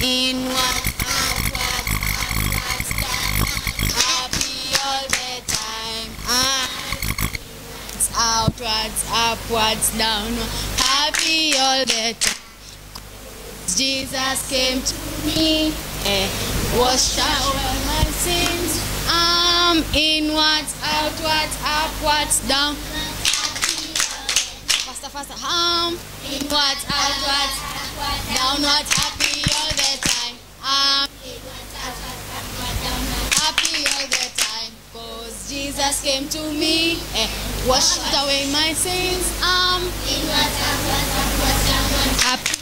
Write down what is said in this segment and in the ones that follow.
Inward, upward, upwards, down. Happy all the time. Outwards, upwards, down. Happy all the time. Jesus came to me, washed away my sins. Inwards, outwards, upwards, down. Faster, faster. Inwards, outwards, downwards, happy all the time. Happy all the time, 'cause Jesus came to me, washed away my sins. Inwards, outwards, upwards, downwards, happy.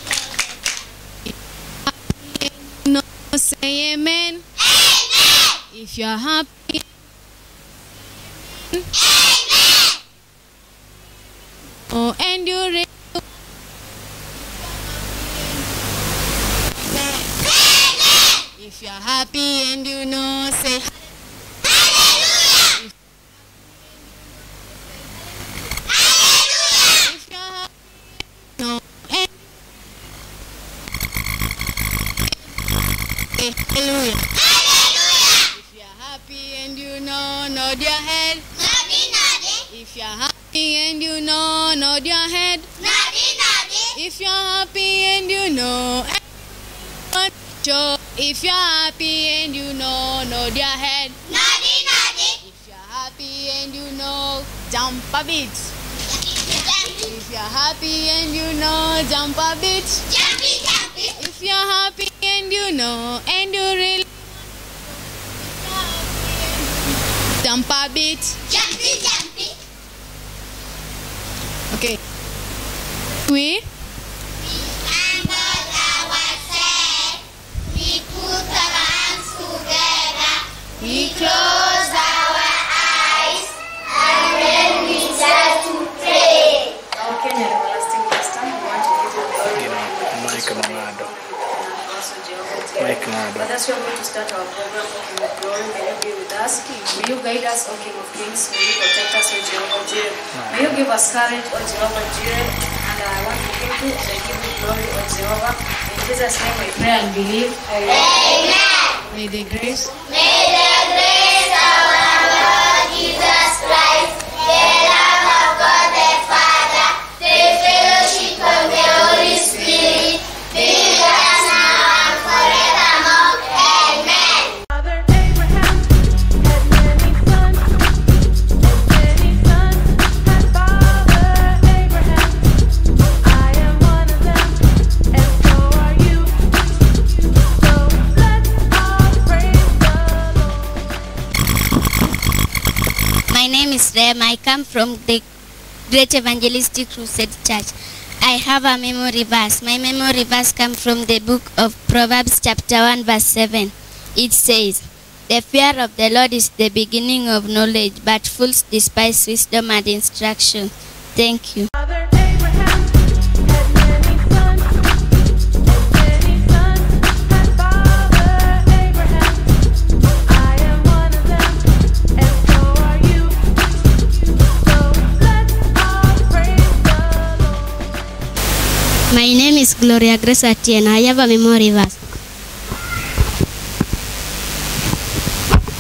No, say amen. Amen. If you're happy. Amen. Oh, and you ready. If you're happy and you know, say hallelujah. Hallelujah. If you're happy, no, and hallelujah. Hallelujah. If you're happy and you know, nod your head. Noddy, noddy. If you're happy and you know, nod your head. Noddy, noddy. If you're happy and you know, if you're happy and you know, nod your head. Noddy, noddy. If you're happy and you know, jump a bit. If you're happy and you know, jump a bit. Jumpy, jumpy. If you're happy and you know, and you really jump a bit. Jumpy, jumpy. Okay. We humble ourselves. We put our hands together. We close our eyes, and then we start to pray. Okay, everlasting Master, we want to give you glory. Mike Nado. But that's where we're going to start our program, O King of Glory. May you be with us. May you guide us, O King of Kings. May you protect us, O Jehovah Jireh. May you give us courage, O Jehovah Jireh. And I want to thank you and give you glory, O Jehovah. In Jesus' name we pray and believe. Amen. May the grace of our Lord Jesus Christ, the love of God the Father, the fellowship of the Holy Spirit, be with us now and forevermore. Amen. Father Abraham had many sons, and many sons had Father Abraham. I am one of them, and so are you. So let's all praise the Lord. My name is Rem. I come from the Great Evangelistic Crusade Church. I have a memory verse. My memory verse comes from the book of Proverbs chapter 1 verse 7. It says, "The fear of the Lord is the beginning of knowledge, but fools despise wisdom and instruction." Thank you. Father Abraham had many sons, and many sons had Father Abraham. I am one of them, and so are you. So let's all praise the Lord. My name is Gloria Grace Atieno. I have a memory verse.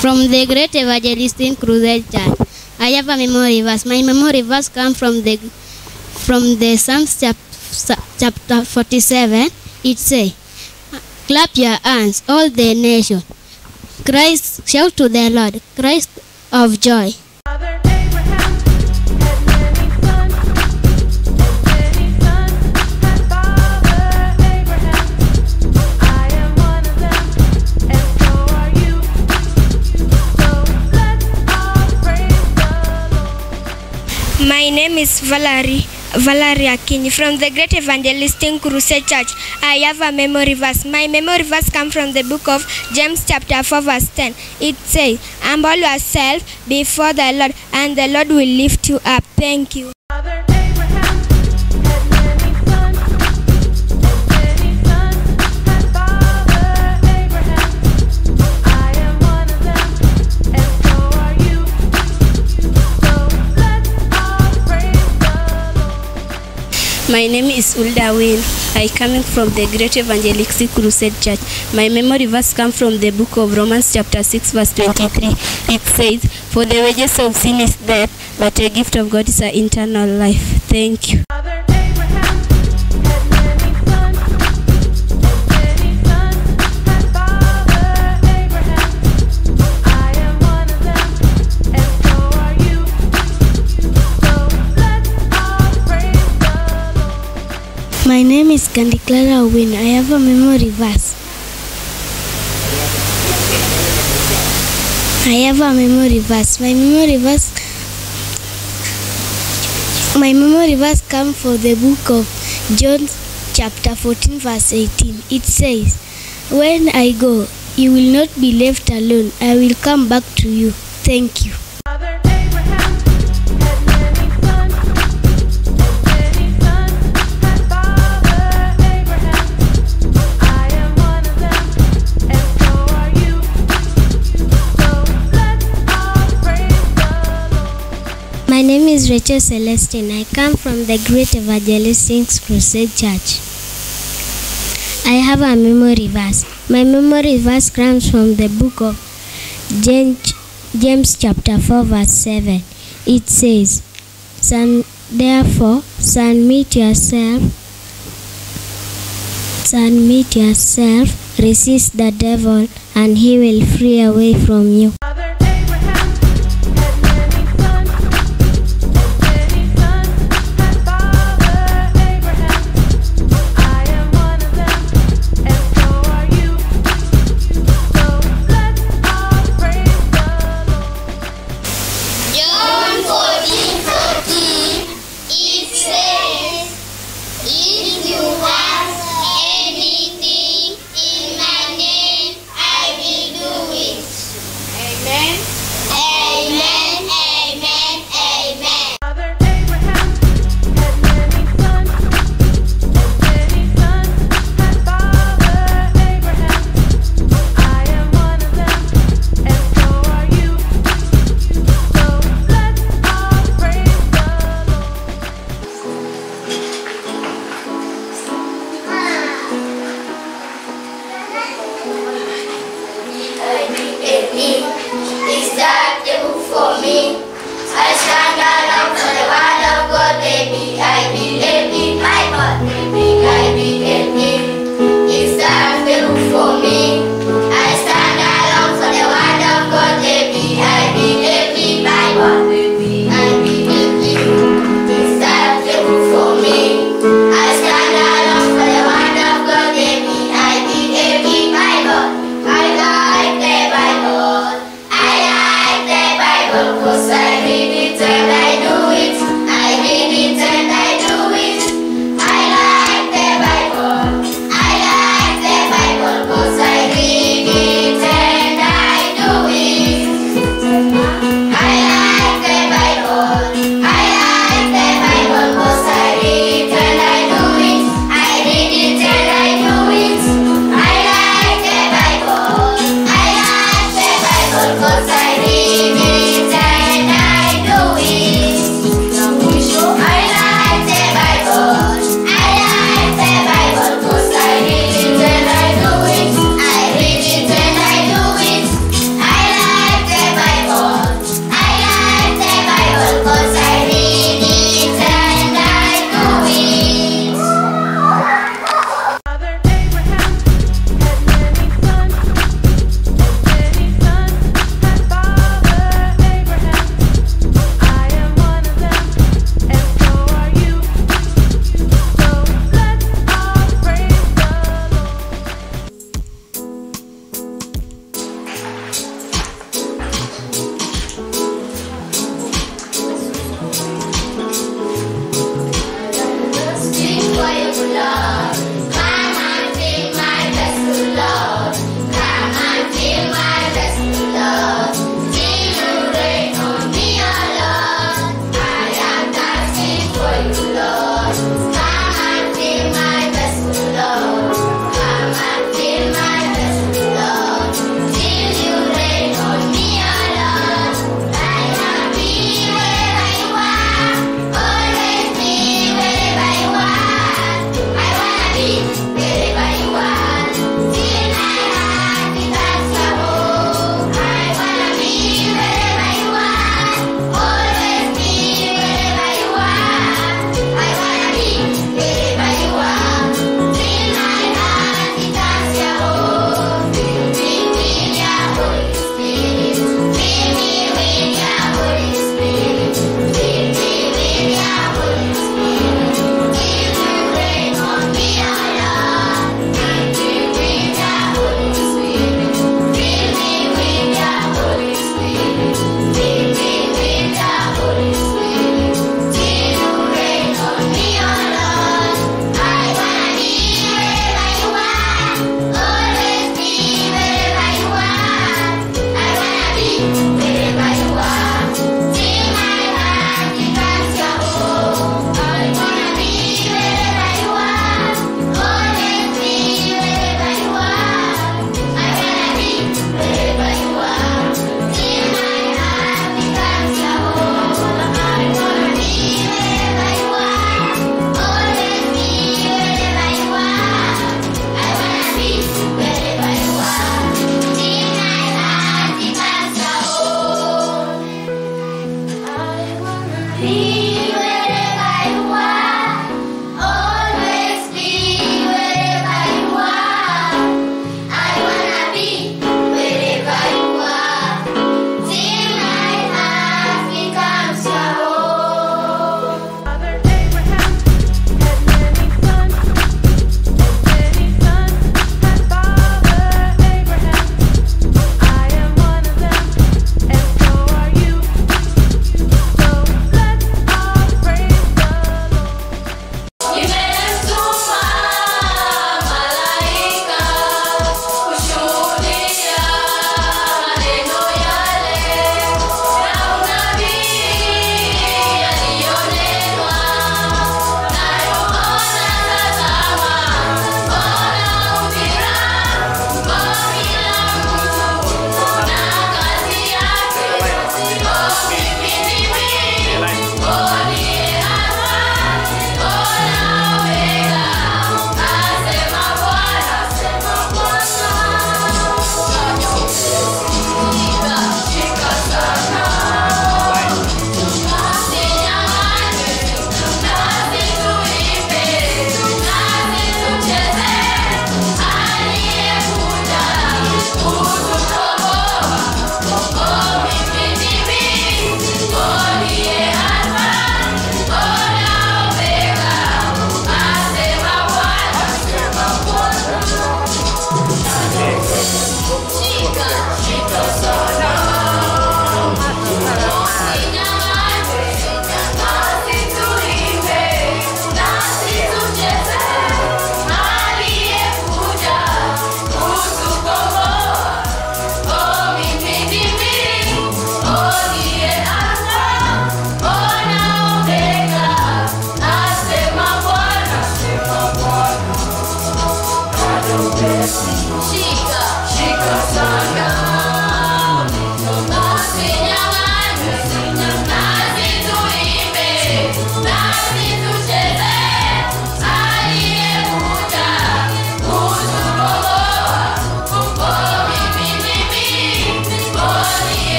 From the Great Evangelistic Crusade Church. I have a memory verse. My memory verse comes from the Psalms chapter 47. It says, "Clap your hands, all the nation. Christ, shout to the Lord, Christ of joy." Father Abraham had many sons, and many sons had Father Abraham. I am one of them, and so are you. So let's all praise the Lord. My name is Valerie Akinyi from the Great Evangelistic Crusade Church. I have a memory verse. My memory verse comes from the book of James chapter 4 verse 10. It says, "Humble yourself before the Lord, and the Lord will lift you up." Thank you. Father Abraham had many sons, and many sons had Father Abraham. I am one of them, and so are you. So let's all praise the Lord. My name is Ulda Wayne. I coming from the Great Evangelistic Crusade Church. My memory verse comes from the book of Romans chapter 6 verse 23. It says, "For the wages of sin is death, but the gift of God is an eternal life." Thank you. Father Abraham had many sons, and many sons had Father Abraham. I am one of them, and so are you. So let's all praise the Lord. My name is Candy Clara Win. I have a memory verse. My memory verse comes from the book of John chapter 14 verse 18. It says, "When I go, you will not be left alone. I will come back to you." Thank you. Father Abraham had many sons, and many sons had Father Abraham. I am one of them, and so are you. So let's all praise the Lord. My name is Rachel Celestine. I come from the Great Evangelistic Crusade Church. I have a memory verse. My memory verse comes from the book of James chapter 4 verse 7. It says, Therefore, submit yourself, resist the devil, and he will flee away from you." Father Abraham had many sons, and many sons had Father Abraham. I am one of them, and so are you. So let's all praise the Lord. John 14:14, it says, "If you ask anything in my name, I will do it." Amen. Amen, amen, amen. Father Abraham had many sons, and many sons had Father Abraham. I am one of them, and so are you. So let's all praise the Lord. Is that the book for me? I stand alone for the word of God, baby. I believe in my God, baby. I believe in. Is that the book for me? I stand alone for the word of God, baby. I believe in my God, baby. I believe in. Is that the book for me? I stand alone for the word of God, baby. I believe in my God. I like the Bible. I like the Bible 'cause I read it and I do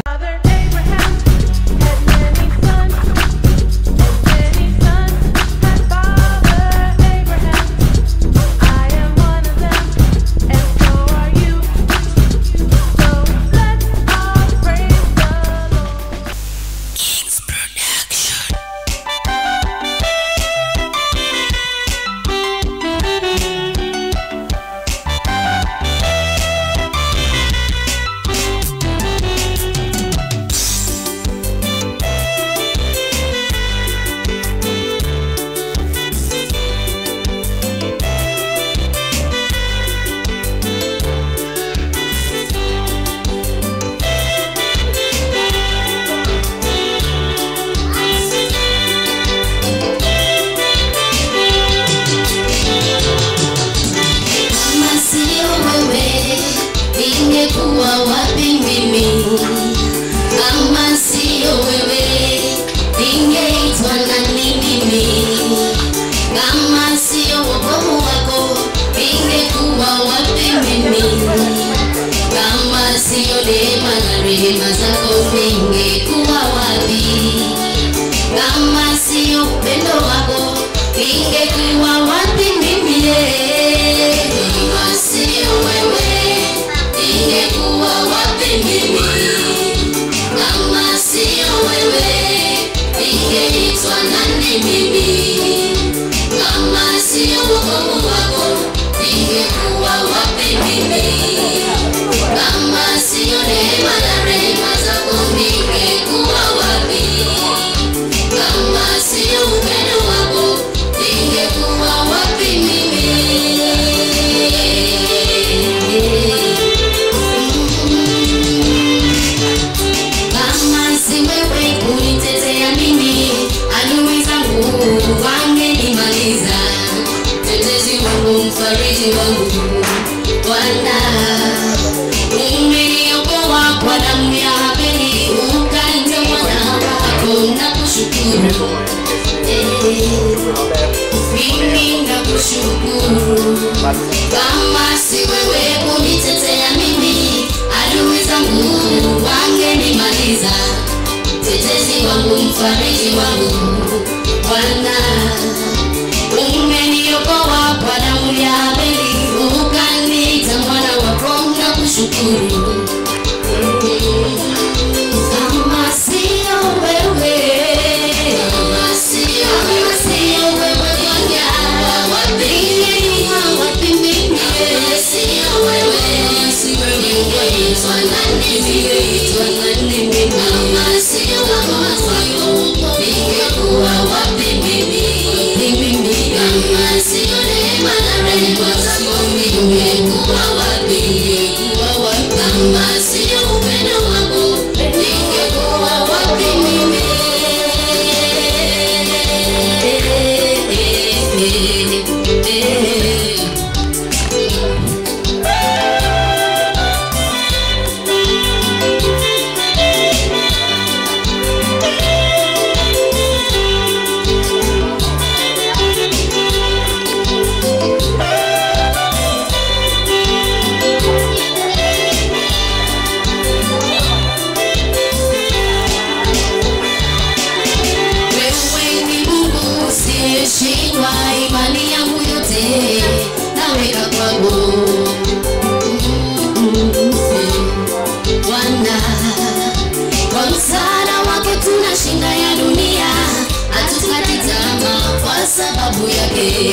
Father Abraham had many sons, and many sons had Father Abraham. I am one of them, and so are you. So let's all praise the Lord. King's Production. Kama sio wewe, ningekuwa wapi mimi? Kama sio wewe, ningeitwa nani mimi? Kama sio wokovu wako, ningekuwa wapi mimi? Kama sio neema na rehema zako, ningekuwa wapi? Kama sio upendo wako, ningekuwa wapi mimi? Kama sio wewe, ningekuwa wapi mimi? Kama sio wewe, ningeitwa nani mimi? Kama sio wokovu wako, ningekuwa wapi mimi? Kama sio neema na rehema zako, ningekuwa wapi? Kama sio upendo wako, ningekuwa wapi mimi? Kama si wewe kunitetea mimi, adui zangu wangenimaliza. Tetezi wangu, mfariji wangu, Bwana, umeniokoa kwa damu ya Habili, ukaita mwana wako, nakushukuru. Mimi nakushukuru. Kama si wewe kunitetea mimi, adui zangu wangenimaliza. Tetezi wangu, mfariji wangu, Bwana, umeniokoa kwa damu ya Habili, ukaniita mwana wako, nakushukuru. Kama sio wewe, kama sio wewe, ningekuwa wapi mimi? Kama sio wewe, ningeitwa nani mimi? Kama sio wokovu wako, ningekuwa wapi mimi? Kama sio neema na rehema zako, ningekuwa wapi? Kama sio upendo wako, ningekuwa wapi mimi? Wewe ni Mungu usiyeshindwa, imani yangu yote naweka kwako, Bwana. Kwa msaada wake tunashinda ya dunia, hatukati tamaa kwa sababu yake.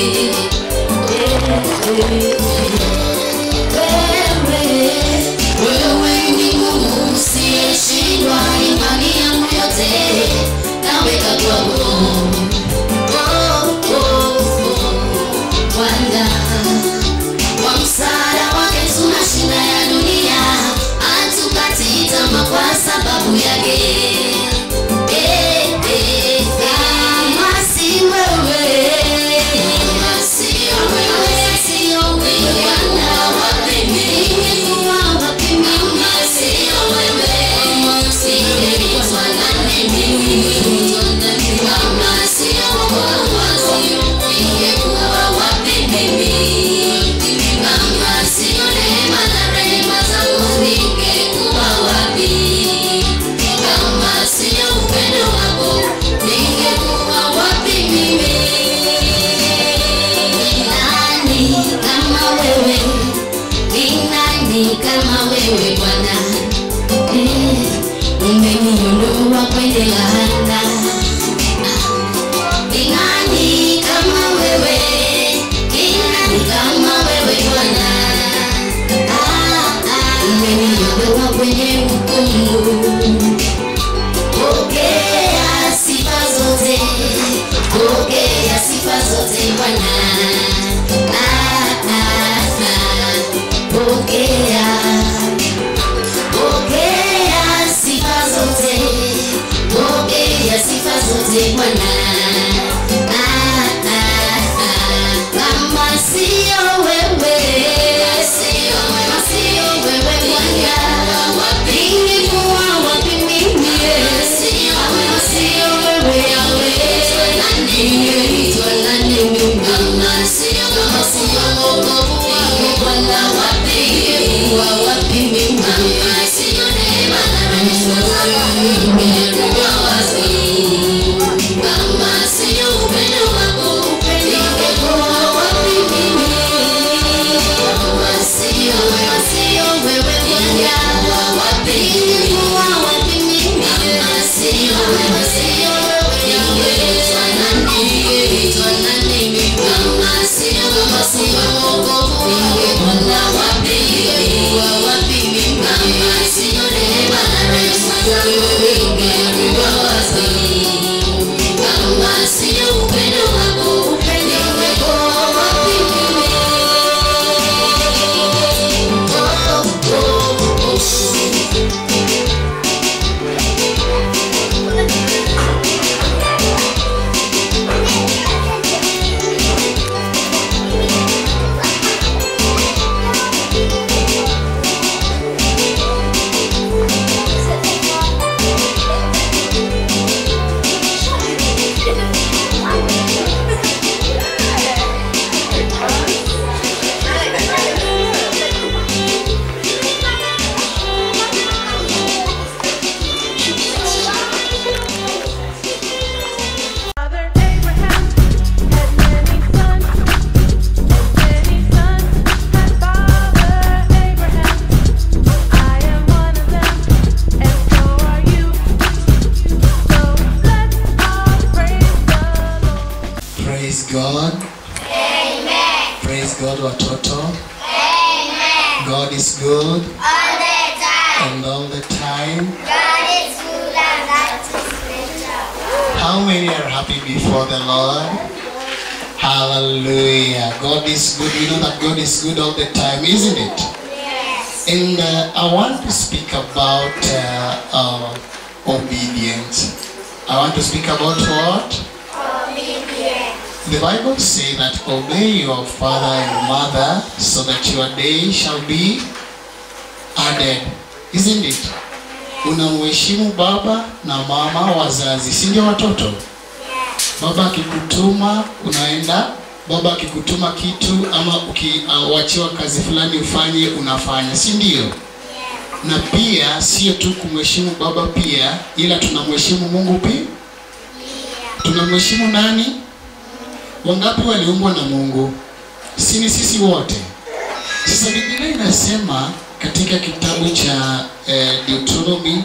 Wewe ni Mungu usiyeshindwa, imani yangu yote naweka kwako, Bwana. Kwa msaada wake tunashinda ya dunia, hatukati tamaa kwa sababu yake. Kama si wewe, kama sio wewe, Bwana, wapi mimi? wewe Bwana. Umeniondoa kwenye laana. Ni nani kama wewe? Ni nani kama wewe Bwana? Umeniondoa kwenye hukumu. Pokea sifa zote, pokea sifa zote Bwana. Pokea, pokea sifa zote, pokea sifa zote Bwana. Kama sio wewe, kama sio wewe Bwana, ningekuwa wapi mimi? Kama sio wewe Yahweh, ningeitwa nani mimi? Kama sio wokovu wako Bwana, wapi mimi? Kama sio neema na rehema zako, ningekuwa wapi? Kama sio upendo wako, ningekuwa wapi mimi? Kama sio wewe Bwana, wapi ningekuwa wapi mimi? Kama sio wewe ningeitwa nani mimi? Kama sio wokovu ningekuwa wapi? Kama sio neema na rehema zako, ningekuwa wapi? Kama sio upendo wako, ningekuwa wapi mimi? Father Abraham had many sons, and many sons had Father Abraham. I am one of them, and so are you. So let's all praise the Lord. Praise God. Amen. Praise God watoto. Amen. God is good All the time. and all the time. God is good and that is better. How many are happy before the Lord? Hallelujah. God is good. We know that God is good all the time, isn't it? Yes. And I want to speak about obedience. I want to speak about what? Obedience. The Bible says that obey your father and mother so that your day shall be added. Isn't it? Unamheshimu baba na mama wazazi, si ndio watoto? Baba akikutuma unaenda, baba akikutuma kitu ama ukiachiwa kazi fulani ufanye unafanya, si ndio? Na pia sio tu kumheshimu baba pia, ila tunamheshimu Mungu pia. Tunamheshimu nani? Wangapi waliumbwa na Mungu? Si ni sisi wote. Sasa Biblia inasema katika kitabu cha Deuteronomy,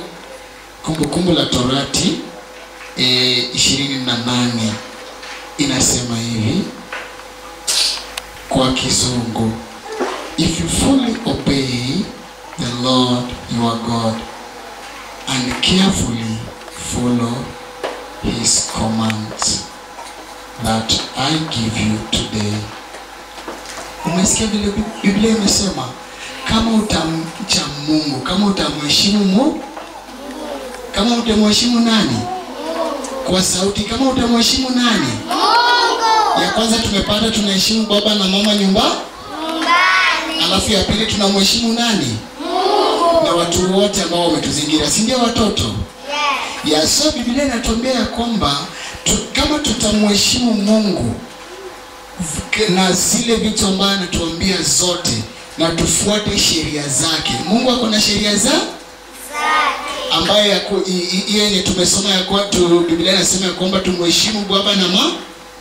kumbukumbu la Torati 28 inasema hivi kwa Kizungu: if you fully obey the Lord your God and carefully follow his commands that I give you today. Umesikia vile Biblia imesema kama utamcha Mungu, kama utamheshimu Mungu, kama utamheshimu nani? Kwa sauti, kama utamheshimu nani? Mungu. Ya kwanza tumepata tunaheshimu baba na mama nyumbani. Alafu ya pili tunamheshimu nani? Mungu. Na watu wote ambao wametuzingira, si ndio watoto? Yes. Ya so Biblia inatuambia ya kwamba kama tutamheshimu Mungu na zile vitu ambazo anatuambia zote na tufuate sheria zake. Mungu ako na sheria zake ambayo hiyo yenye tumesoma ya kwa Biblia inasema ya kwamba tumheshimu baba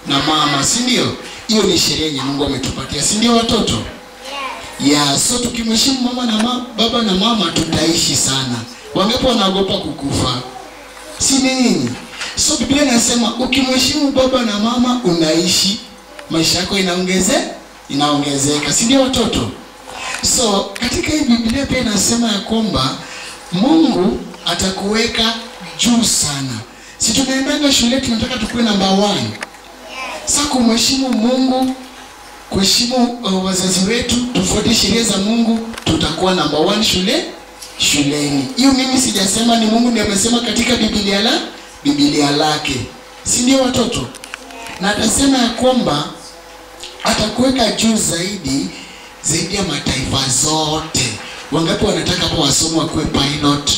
na mama, si ndio? Hiyo ni sheria yenye Mungu ametupatia, si ndio watoto? So tukimheshimu mama na baba na mama tutaishi sana. Wangapi wanaogopa kukufa? Si nini? So Biblia inasema ukimheshimu baba na mama unaishi, maisha yako inaongezeka. Si ndio watoto? So katika hii Biblia pia inasema ya kwamba Mungu atakuweka juu sana. Si tunaendanga shule tunataka tukue number 1. Sasa kumheshimu Mungu, kuheshimu wazazi wetu, tufuate sheria za Mungu, tutakuwa number 1 shuleni. Hiyo mimi sijasema, ni Mungu ndiye amesema katika Biblia lake. Si ndio watoto? Na atasema ya kwamba atakuweka juu zaidi ya mataifa zote. Wangapi wanataka hapo wasome wakuwe pilot?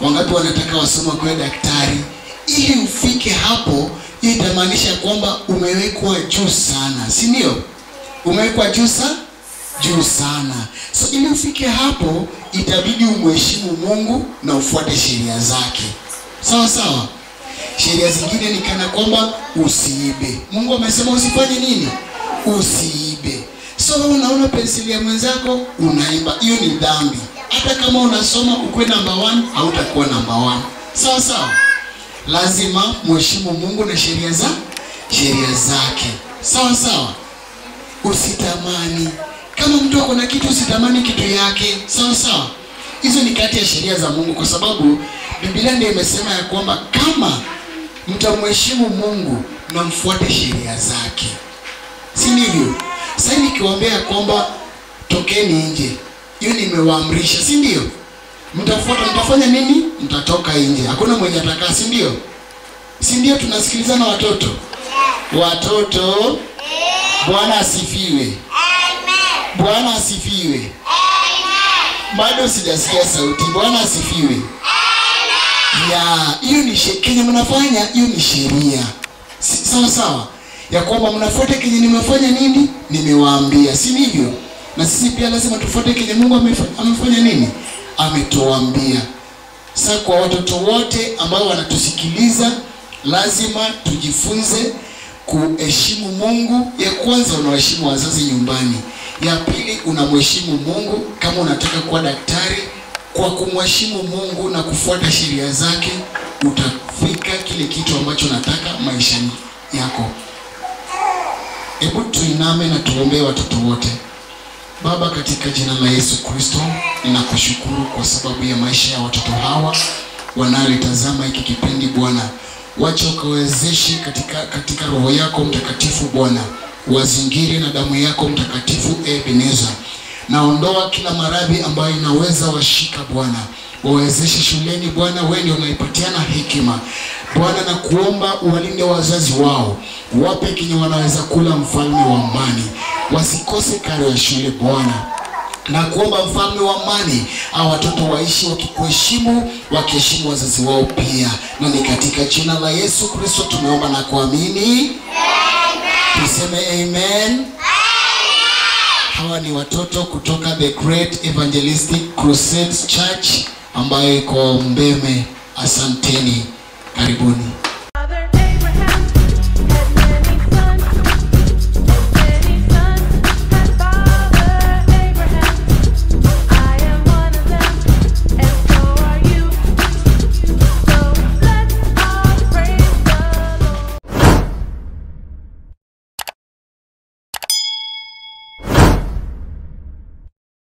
Wangapi wanataka wasome wakuwe daktari? Ili ufike hapo, hii itamaanisha kwamba umewekwa juu sana. Si ndio? Umewekwa juu sana. So ili ufike hapo itabidi umheshimu Mungu na ufuate sheria zake. Sawa? Sheria zingine ni kana kwamba usiibe. Mungu amesema usifanye nini? Usiibe. So unaona penseli ya mwenzako unaiba, hiyo ni dhambi. Hata kama unasoma ukue number 1, hautakuwa number 1. Sawa? Lazima mheshimu Mungu na sheria zake. Sawa? Usitamani. Kama mtu ako na kitu usitamani kitu yake. Sawa? Hizo ni kati ya sheria za Mungu, kwa sababu Biblia ndiyo imesema ya kwamba kama mtamheshimu Mungu na mfuate sheria zake. Si ndivyo? Sasa nikiwaambia kwamba tokeni nje, hiyo nimewaamrisha, si ndio? Mtafanya nini? Mtatoka nje. Hakuna mwenye atakaa, si ndio? Si ndio? Tunasikilizana watoto? Watoto, Bwana asifiwe. Amen. Bwana asifiwe. Amen. Bado sijasikia sauti. Bwana asifiwe. Amen. Hiyo ni Kenya mnafanya, hiyo ni sheria. Sawa. Ya kwamba mnafuata kenye nimefanya nini? Nimewaambia, si ndivyo? Na sisi pia lazima tufuate kenye Mungu amefanya nini? Ametuambia. Sasa kwa watoto wote ambao wanatusikiliza, lazima tujifunze kuheshimu Mungu. Ya kwanza unaheshimu wazazi nyumbani. Ya pili unamheshimu Mungu kama unataka kuwa daktari. Kwa kumheshimu Mungu na kufuata sheria zake, utafika kile kitu ambacho unataka maishani yako. Hebu tuiname na tuombe watoto wote. Baba, katika jina la Yesu Kristo, ninakushukuru kwa sababu ya maisha ya watoto hawa wanaolitazama hiki kipindi Bwana. Wacha ukawezeshe katika roho yako mtakatifu Bwana. Wazingire na damu yako mtakatifu Ebeneza. Naondoa kila maradhi ambayo inaweza washika Bwana. Wawezeshe shuleni Bwana, wewe ndio unaipatiana hekima. Bwana, na kuomba uwalinde wazazi wao. Wape kenye wanaweza kula, mfalme wa amani. Wasikose karo ya shule Bwana. Na kuomba mfalme wa amani, hao watoto waishi wakikuheshimu, wakiheshimu wazazi wao pia. Na ni katika jina la Yesu Kristo tumeomba na kuamini. Amen. Tuseme amen. Hawa ni watoto kutoka The Great Evangelistic Crusade Church ambayo iko Mbeme. Asanteni. Karibuni.